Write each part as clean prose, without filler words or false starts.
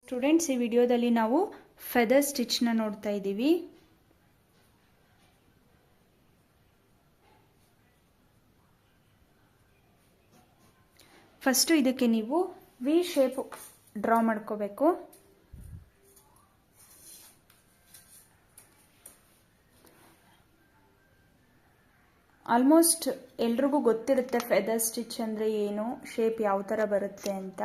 Students, ಈ ವಿಡಿಯೋದಲ್ಲಿ ನಾವು ಫೆದರ್ ಸ್ಟಿಚ್ನ ನೋಡ್ತಾ ಇದ್ದೀವಿ. ಫಸ್ಟು ಇದಕ್ಕೆ ನೀವು ವಿ ಶೇಪ್ ಡ್ರಾ ಮಾಡ್ಕೋಬೇಕು. ಆಲ್ಮೋಸ್ಟ್ ಎಲ್ರಿಗೂ ಗೊತ್ತಿರುತ್ತೆ ಫೆದರ್ ಸ್ಟಿಚ್ ಅಂದರೆ ಏನು, ಶೇಪ್ ಯಾವ ಥರ ಬರುತ್ತೆ ಅಂತ.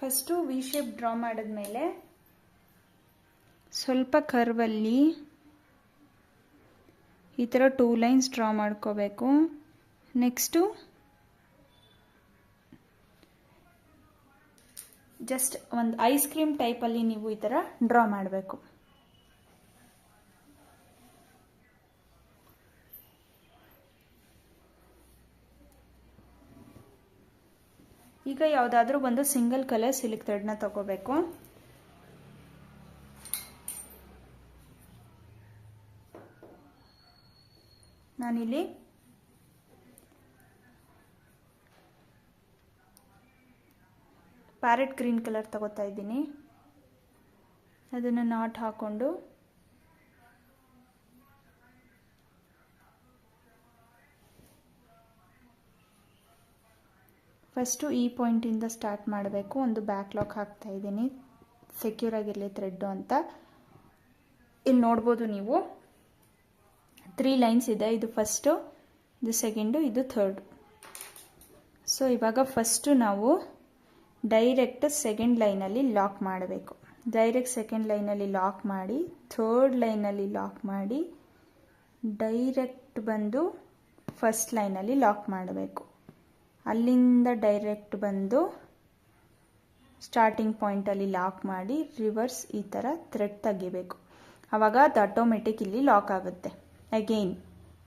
ಫಸ್ಟು ವಿ ಶೇಪ್ ಡ್ರಾ ಮಾಡಿದ್ಮೇಲೆ ಸ್ವಲ್ಪ ಕರ್ವಲ್ಲಿ ಈ ಥರ 2 ಲೈನ್ಸ್ ಡ್ರಾ ಮಾಡ್ಕೋಬೇಕು. ನೆಕ್ಸ್ಟು ಜಸ್ಟ್ ಒಂದು ಐಸ್ ಕ್ರೀಮ್ ಟೈಪಲ್ಲಿ ನೀವು ಈ ಥರ ಡ್ರಾ ಮಾಡಬೇಕು. ಈಗ ಯಾವುದಾದ್ರೂ ಒಂದು ಸಿಂಗಲ್ ಕಲರ್ ಸಿಲ್ಕ್ ಥ್ರೆಡ್ನ ತಗೋಬೇಕು. ನಾನಿಲ್ಲಿ ಪ್ಯಾರೆಟ್ ಗ್ರೀನ್ ಕಲರ್ ತಗೋತಾ ಇದ್ದೀನಿ. ಅದನ್ನು ನಾಟ್ ಹಾಕೊಂಡು ಫಸ್ಟು ಈ ಪಾಯಿಂಟಿಂದ ಸ್ಟಾರ್ಟ್ ಮಾಡಬೇಕು. ಒಂದು ಬ್ಯಾಕ್ ಲಾಕ್ ಹಾಕ್ತಾ ಇದ್ದೀನಿ, ಸೆಕ್ಯೂರ್ ಆಗಿರಲಿ ಥ್ರೆಡ್ಡು ಅಂತ. ಇಲ್ಲಿ ನೋಡ್ಬೋದು ನೀವು 3 ಲೈನ್ಸ್ ಇದೆ. ಇದು ಫಸ್ಟು, ಇದು ಸೆಕೆಂಡು, ಇದು ಥರ್ಡ್. ಸೊ ಇವಾಗ ಫಸ್ಟು ನಾವು ಡೈರೆಕ್ಟ್ ಸೆಕೆಂಡ್ ಲೈನಲ್ಲಿ ಲಾಕ್ ಮಾಡಬೇಕು. ಡೈರೆಕ್ಟ್ ಸೆಕೆಂಡ್ ಲೈನಲ್ಲಿ ಲಾಕ್ ಮಾಡಿ, ಥರ್ಡ್ ಲೈನಲ್ಲಿ ಲಾಕ್ ಮಾಡಿ, ಡೈರೆಕ್ಟ್ ಬಂದು ಫಸ್ಟ್ ಲೈನಲ್ಲಿ ಲಾಕ್ ಮಾಡಬೇಕು. ಅಲ್ಲಿಂದ ಡೈರೆಕ್ಟ್ ಬಂದು ಸ್ಟಾರ್ಟಿಂಗ್ ಪಾಯಿಂಟಲ್ಲಿ ಲಾಕ್ ಮಾಡಿ ರಿವರ್ಸ್ ಈ ಥರ ಥ್ರೆಡ್ ತೆಗಿಬೇಕು. ಆವಾಗ ಅದು ಆಟೋಮೆಟಿಕ್ ಇಲ್ಲಿ ಲಾಕ್ ಆಗುತ್ತೆ. ಅಗೈನ್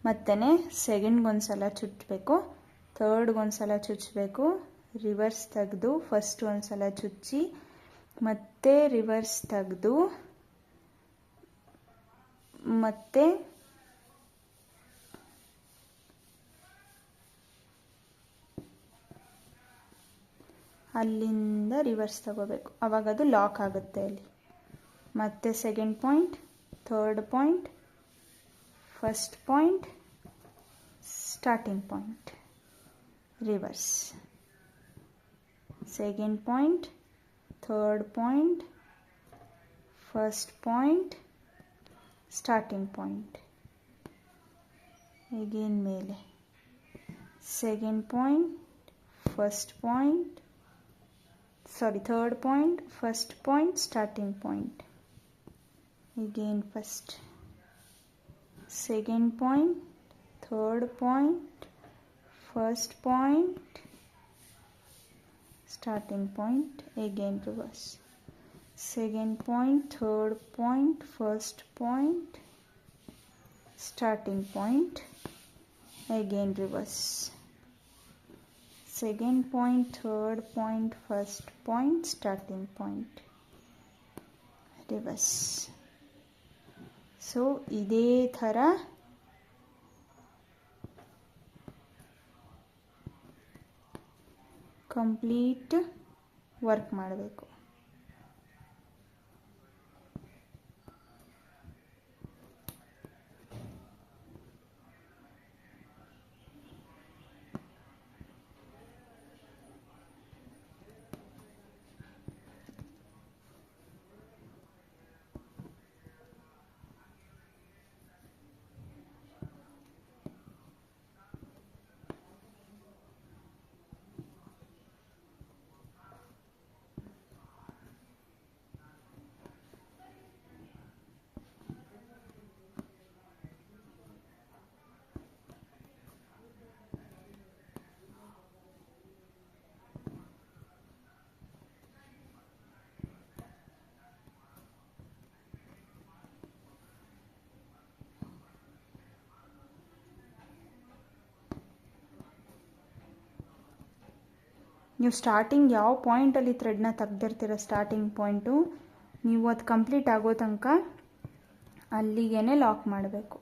ಮತ್ತೆ ಸೆಕೆಂಡ್ಗೊಂದು ಸಲ ಚುಚ್ಚಬೇಕು, ಥರ್ಡ್ಗೊಂದು ಸಲ ಚುಚ್ಚಬೇಕು, ರಿವರ್ಸ್ ತೆಗೆದು ಫಸ್ಟ್ ಒಂದು ಸಲ ಚುಚ್ಚಿ ಮತ್ತೆ ರಿವರ್ಸ್ ತೆಗೆದು ಮತ್ತೆ ಅಲ್ಲಿಂದ ರಿವರ್ಸ್ ತಗೋಬೇಕು. ಆವಾಗ ಅದು ಲಾಕ್ ಆಗುತ್ತೆ ಅಲ್ಲಿ. ಮತ್ತೆ second point, third point, first point, starting point, reverse. Second point, third point, first point, starting point, again ಮೇಲೆ second point, first point, third point, first point, starting point, again first, second point, third point, first point, starting point, again reverse. Second point, third point, first point, starting point, again reverse. Second point, third point, first point, starting point, reverse. So ಇದೇ ಥರ complete work ಮಾಡಬೇಕು. ನೀವು starting ಯಾವ ಪಾಯಿಂಟಲ್ಲಿ ಥ್ರೆಡ್ನ ತೆಗ್ದಿರ್ತೀರ starting point ನೀವು ಅದು complete ಆಗೋ ತನಕ ಅಲ್ಲಿಗೇ ಲಾಕ್ ಮಾಡಬೇಕು.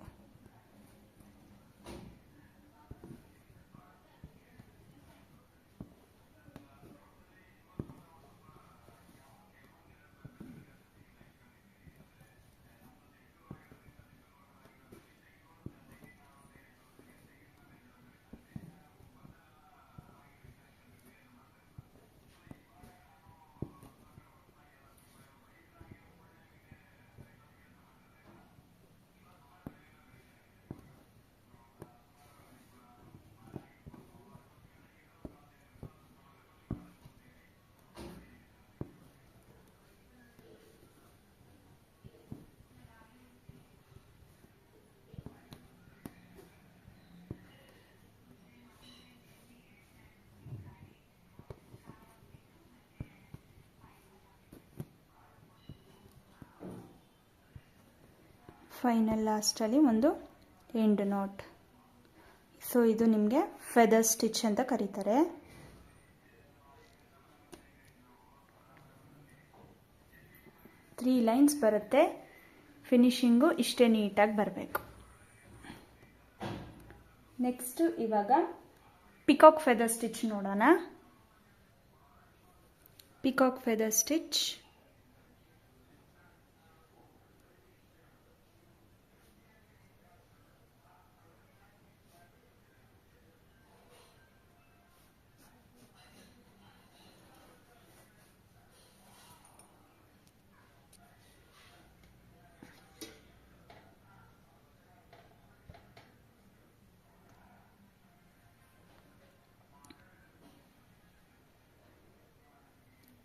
ಫೈನಲ್ ಲಾಸ್ಟಲ್ಲಿ ಒಂದು ಎಂಡ್ ನಾಟ್. ಸೊ ಇದು ನಿಮಗೆ ಫೆದರ್ ಸ್ಟಿಚ್ ಅಂತ ಕರೀತಾರೆ. ತ್ರೀ ಲೈನ್ಸ್ ಬರುತ್ತೆ. ಫಿನಿಶಿಂಗು ಇಷ್ಟೇ ನೀಟಾಗಿ ಬರಬೇಕು. ನೆಕ್ಸ್ಟ್ ಇವಾಗ ಪಿಕಾಕ್ ಫೆದರ್ ಸ್ಟಿಚ್ ನೋಡೋಣ. ಪಿಕಾಕ್ ಫೆದರ್ ಸ್ಟಿಚ್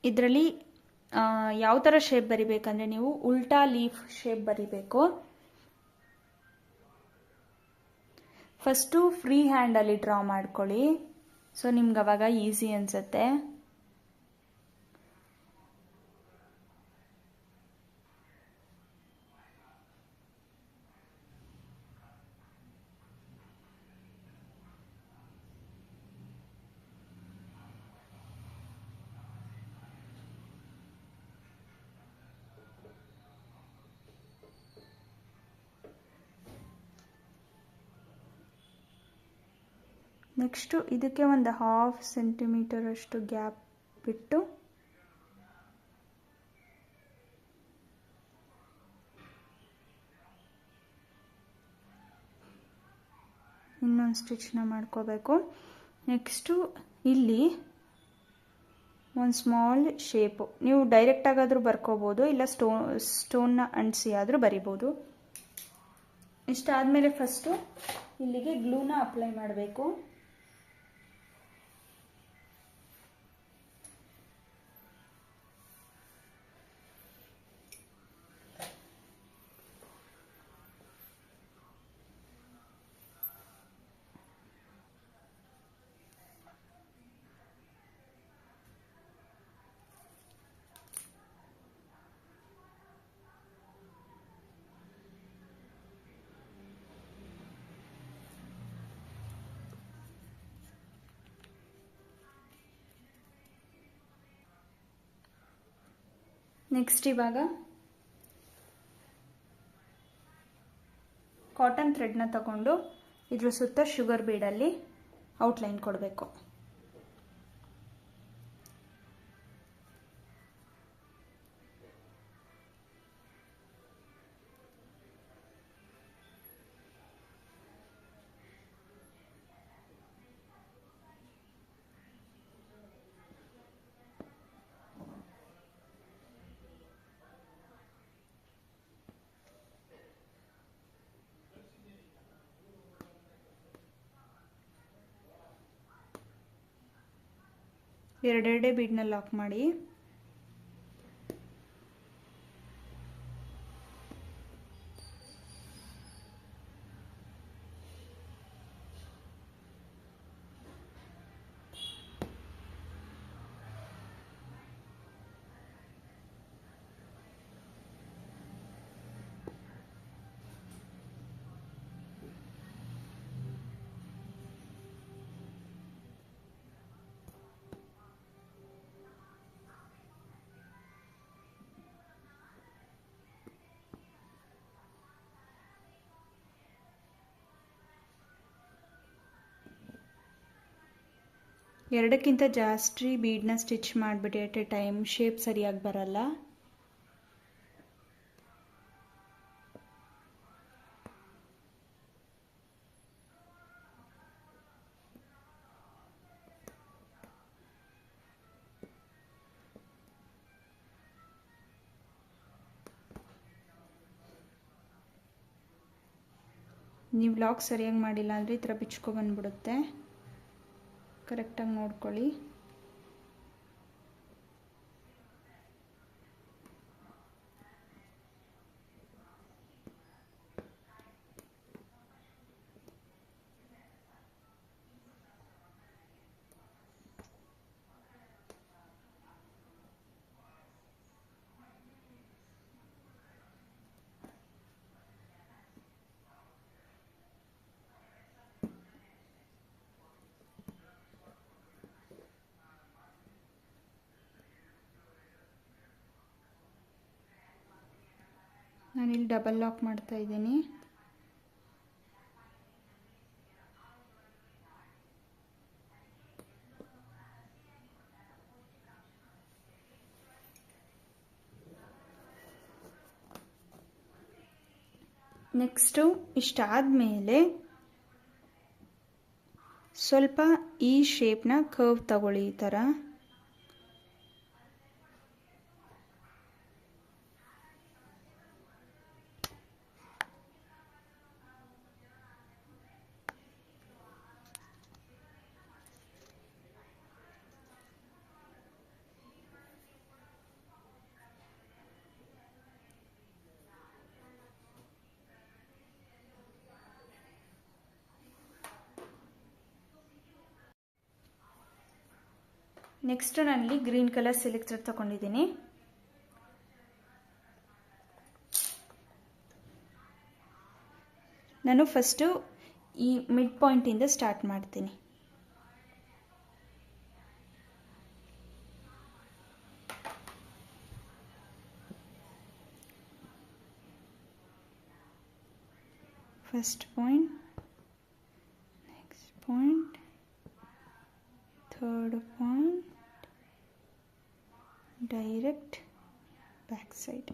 ಇದರಲ್ಲಿ ಯಾವ ಥರ ಶೇಪ್ ಬರಿಬೇಕಂದ್ರೆ ನೀವು ಉಲ್ಟಾ ಲೀಫ್ ಶೇಪ್ ಬರಿಬೇಕು. ಫಸ್ಟು ಫ್ರೀ ಹ್ಯಾಂಡಲ್ಲಿ ಡ್ರಾ ಮಾಡ್ಕೊಳ್ಳಿ. ಸೊ ನಿಮ್ಗೆ ಅವಾಗ ಈಸಿ ಅನಿಸುತ್ತೆ. ನೆಕ್ಸ್ಟು ಇದಕ್ಕೆ ಒಂದು 1/2 ಸೆಂಟಿಮೀಟರ್ ಅಷ್ಟು ಗ್ಯಾಪ್ ಬಿಟ್ಟು ಇನ್ನೊಂದು ಸ್ಟಿಚ್ನ ಮಾಡ್ಕೋಬೇಕು. ನೆಕ್ಸ್ಟು ಇಲ್ಲಿ ಒಂದು ಸ್ಮಾಲ್ ಶೇಪು ನೀವು ಡೈರೆಕ್ಟಾಗಾದರೂ ಬರ್ಕೋಬೋದು, ಇಲ್ಲ ಸ್ಟೋನ್ನ ಅಂಟಿಸಿ ಆದರೂ ಬರಿಬೋದು. ಇಷ್ಟಾದಮೇಲೆ ಫಸ್ಟು ಇಲ್ಲಿಗೆ ಗ್ಲೂನ ಅಪ್ಲೈ ಮಾಡಬೇಕು. ನೆಕ್ಸ್ಟ್ ಇವಾಗ ಕಾಟನ್ ಥ್ರೆಡ್ನ ತಗೊಂಡು ಇದ್ರ ಸುತ್ತ ಶುಗರ್ ಬೀಡಲ್ಲಿ ಔಟ್ಲೈನ್ ಕೊಡಬೇಕು. ಎರಡೆರಡೇ ಬೀಡ್ನ ಲಾಕ್ ಮಾಡಿ ಎರಡಕ್ಕಿಂತ ಜಾಸ್ತಿ ಬೀಡನ್ನ ಸ್ಟಿಚ್ ಮಾಡಿಬಿಡಿ ಎಟ್ ಎ ಟೈಮ್, ಶೇಪ್ ಸರಿಯಾಗಿ ಬರಲ್ಲ. ನೀವು ಲಾಕ್ ಸರಿಯಾಗಿ ಮಾಡಿಲ್ಲ ಅಂದರೆ ಈ ಥರ ಬಿಚ್ಕೊಬಂದ್ಬಿಡುತ್ತೆ. ಕರೆಕ್ಟಾಗಿ ನೋಡ್ಕೊಳ್ಳಿ. ನಾನಿಲ್ಲಿ ಡಬಲ್ ಲಾಕ್ ಮಾಡ್ತಾ ಇದ್ದೀನಿ. ನೆಕ್ಸ್ಟು ಇಷ್ಟಾದಮೇಲೆ ಸ್ವಲ್ಪ ಈ ಶೇಪ್ನ ಕರ್ವ್ ತಗೊಳ್ಳಿ. ಈ ಥರ ನೆಕ್ಸ್ಟ್ ನಾನಿಲ್ಲಿ ಗ್ರೀನ್ ಕಲರ್ ಸಿಲ್ಕ್ ಥ್ರೆಡ್ ತಗೊಂಡಿದ್ದೀನಿ. ನಾನು ಫಸ್ಟು ಈ ಮಿಡ್ ಪಾಯಿಂಟಿಂದ ಸ್ಟಾರ್ಟ್ ಮಾಡ್ತೀನಿ. First point, next point, third point, direct back side.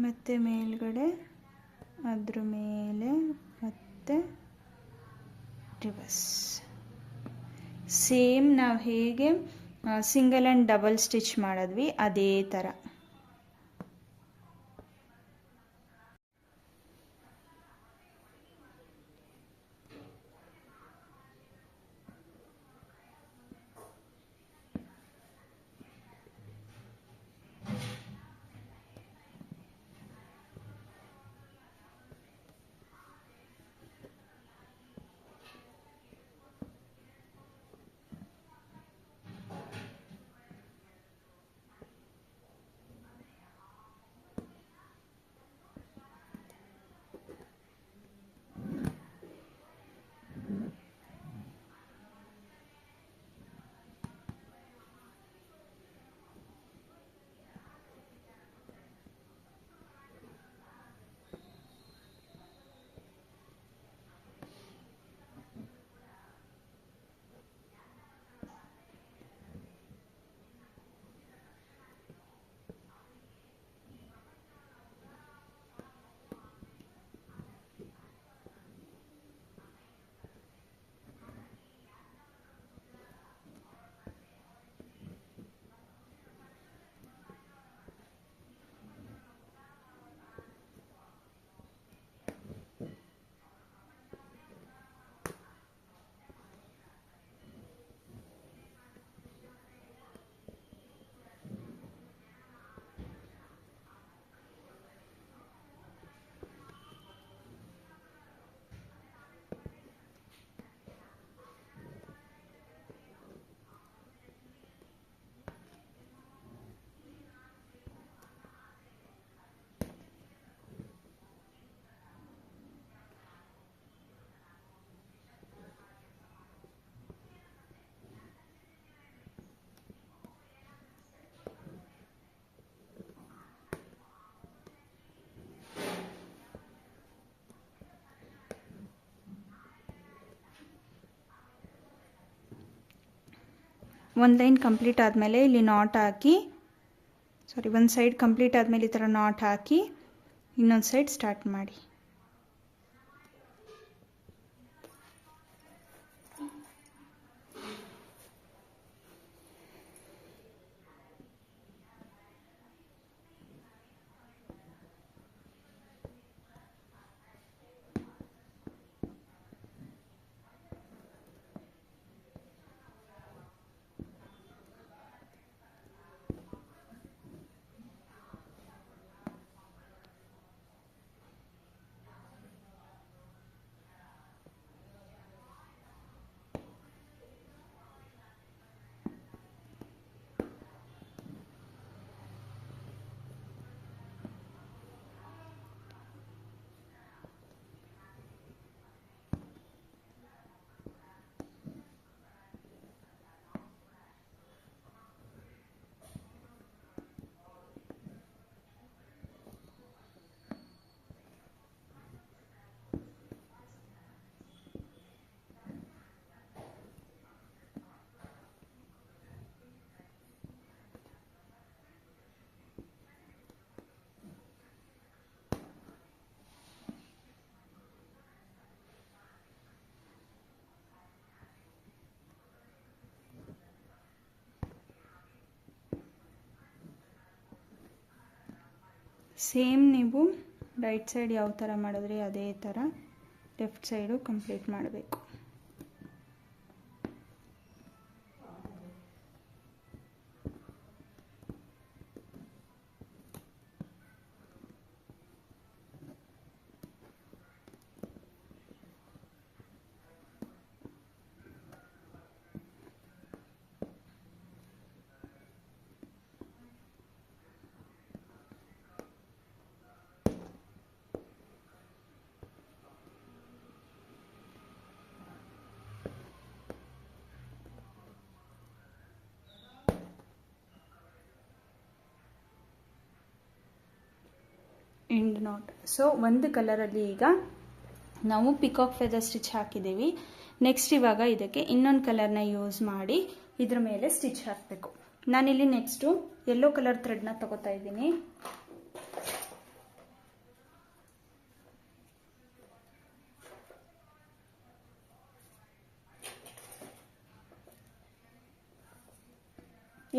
ಮತ್ತೆ ಮೇಲ್ಗಡೆ, ಅದ್ರ ಮೇಲೆ ಮತ್ತೆ ರಿವರ್ಸ್. ಸೇಮ್ ನಾವು ಹೇಗೆ ಸಿಂಗಲ್ ಆ್ಯಂಡ್ ಡಬಲ್ ಸ್ಟಿಚ್ ಮಾಡಿದ್ವಿ ಅದೇ ಥರ. ಒಂದು ಲೈನ್ ಕಂಪ್ಲೀಟ್ ಆದಮೇಲೆ ಇಲ್ಲಿ ನಾಟ್ ಹಾಕಿ, ಒಂದು ಸೈಡ್ ಕಂಪ್ಲೀಟ್ ಆದಮೇಲೆ ಈ ಥರ ನಾಟ್ ಹಾಕಿ ಇನ್ನೊಂದು ಸೈಡ್ ಸ್ಟಾರ್ಟ್ ಮಾಡಿ. ಸೇಮ್ ನೀವು ರೈಟ್ ಸೈಡ್ ಯಾವ ಥರ ಮಾಡಿದ್ರಿ ಅದೇ ಥರ ಲೆಫ್ಟ್ ಸೈಡು ಕಂಪ್ಲೀಟ್ ಮಾಡಬೇಕು. End not. ಸೊ ಒಂದು ಕಲರಲ್ಲಿ ಈಗ ನಾವು ಪಿಕಾಕ್ ಫೆದರ್ ಸ್ಟಿಚ್ ಹಾಕಿದ್ದೀವಿ. ನೆಕ್ಸ್ಟ್ ಇವಾಗ ಇದಕ್ಕೆ ಇನ್ನೊಂದು ಕಲರ್ನ ಯೂಸ್ ಮಾಡಿ ಇದ್ರ ಮೇಲೆ ಸ್ಟಿಚ್ ಹಾಕಬೇಕು. ನಾನಿಲ್ಲಿ ನೆಕ್ಸ್ಟು ಯೆಲ್ಲೋ ಕಲರ್ ಥ್ರೆಡ್ನ ತಗೋತಾ ಇದ್ದೀನಿ.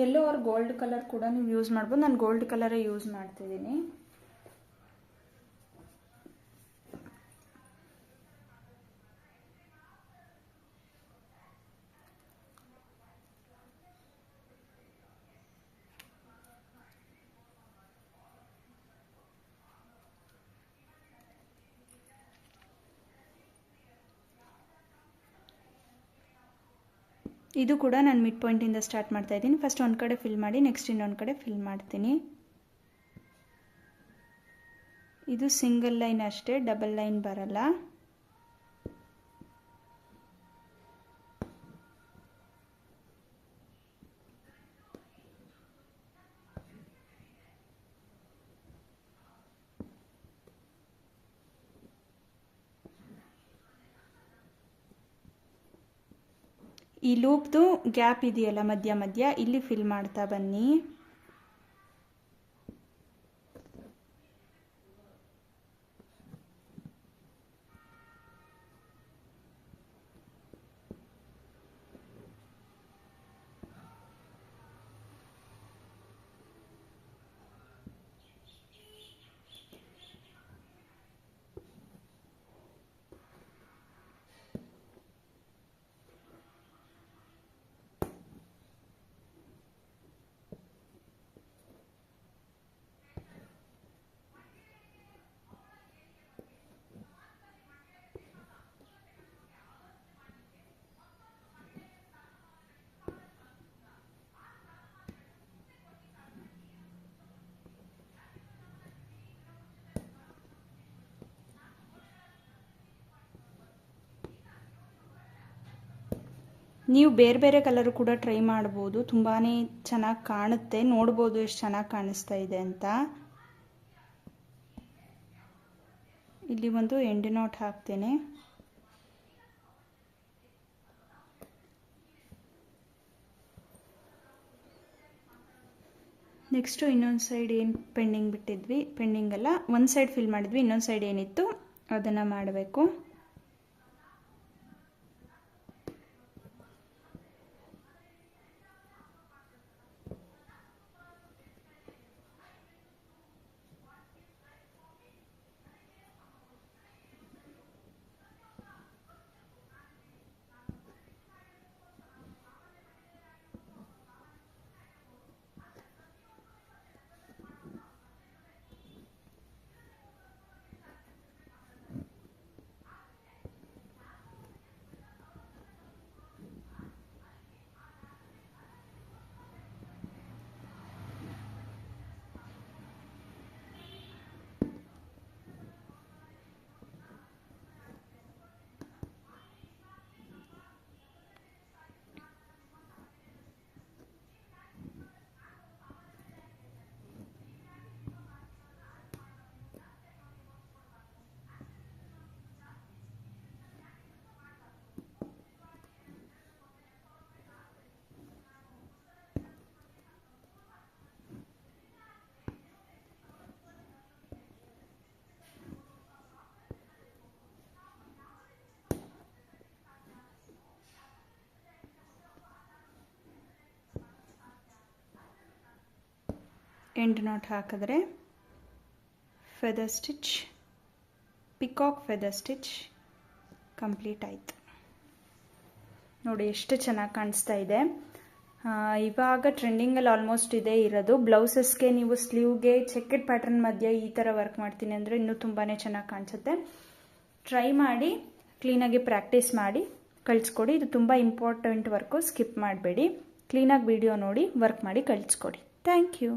ಯೆಲ್ಲೋ ಆರ್ ಗೋಲ್ಡ್ ಕಲರ್ ಕೂಡ ನೀವು ಯೂಸ್ ಮಾಡ್ಬೋದು. ನಾನು ಗೋಲ್ಡ್ ಕಲರೇ ಯೂಸ್ ಮಾಡ್ತಿದ್ದೀನಿ. ಇದು ಕೂಡ ನಾನು ಮಿಡ್ ಪಾಯಿಂಟಿಂದ ಸ್ಟಾರ್ಟ್ ಮಾಡ್ತಾ ಇದ್ದೀನಿ. ಫಸ್ಟ್ ಒಂದು ಕಡೆ ಫಿಲ್ ಮಾಡಿ ನೆಕ್ಸ್ಟ್ ಇನ್ನೊಂದು ಕಡೆ ಫಿಲ್ ಮಾಡ್ತೀನಿ. ಇದು ಸಿಂಗಲ್ ಲೈನ್ ಅಷ್ಟೇ, ಡಬಲ್ ಲೈನ್ ಬರಲ್ಲ. ಈ ಲೂಪ್ದು ಗ್ಯಾಪ್ ಇದೆಯಲ್ಲ ಮಧ್ಯ ಮಧ್ಯ, ಇಲ್ಲಿ ಫಿಲ್ ಮಾಡ್ತಾ ಬನ್ನಿ. ನೀವು ಬೇರೆ ಬೇರೆ ಕಲರು ಕೂಡ ಟ್ರೈ ಮಾಡ್ಬೋದು, ತುಂಬಾ ಚೆನ್ನಾಗಿ ಕಾಣುತ್ತೆ. ನೋಡ್ಬೋದು ಎಷ್ಟು ಚೆನ್ನಾಗಿ ಕಾಣಿಸ್ತಾ ಇದೆ ಅಂತ. ಇಲ್ಲಿ ಒಂದು ಎಂಡ್ ನಾಟ್ ಹಾಕ್ತೇನೆ. ನೆಕ್ಸ್ಟು ಇನ್ನೊಂದು ಸೈಡ್ ಏನು ಪೆಂಡಿಂಗ್ ಬಿಟ್ಟಿದ್ವಿ, ಪೆಂಡಿಂಗ್ ಅಲ್ಲ, ಒಂದು ಸೈಡ್ ಫಿಲ್ ಮಾಡಿದ್ವಿ, ಇನ್ನೊಂದು ಸೈಡ್ ಏನಿತ್ತು ಅದನ್ನು ಮಾಡಬೇಕು. ಎಂಡ್ ನಾಟ್ ಹಾಕಿದ್ರೆ feather stitch, peacock feather stitch complete ಆಯಿತು. ನೋಡಿ ಎಷ್ಟು ಚೆನ್ನಾಗಿ ಕಾಣಿಸ್ತಾ ಇದೆ. ಇವಾಗ ಟ್ರೆಂಡಿಂಗಲ್ಲಿ ಆಲ್ಮೋಸ್ಟ್ ಇದೇ ಇರೋದು. ಬ್ಲೌಸಸ್ಗೆ ನೀವು ಸ್ಲೀವ್ಗೆ ಚೆಕ್ಕೆಡ್ ಪ್ಯಾಟರ್ನ್ ಮಧ್ಯೆ ಈ ಥರ ವರ್ಕ್ ಮಾಡ್ತೀನಿ ಅಂದರೆ ಇನ್ನೂ ತುಂಬಾ ಚೆನ್ನಾಗಿ ಕಾಣಿಸುತ್ತೆ. ಟ್ರೈ ಮಾಡಿ, ಕ್ಲೀನಾಗಿ ಪ್ರಾಕ್ಟೀಸ್ ಮಾಡಿ ಕಳಿಸ್ಕೊಡಿ. ಇದು ತುಂಬ ಇಂಪಾರ್ಟೆಂಟ್ ವರ್ಕು, ಸ್ಕಿಪ್ ಮಾಡಬೇಡಿ. ಕ್ಲೀನಾಗಿ ವಿಡಿಯೋ ನೋಡಿ ವರ್ಕ್ ಮಾಡಿ ಕಳಿಸ್ಕೊಡಿ. Thank you.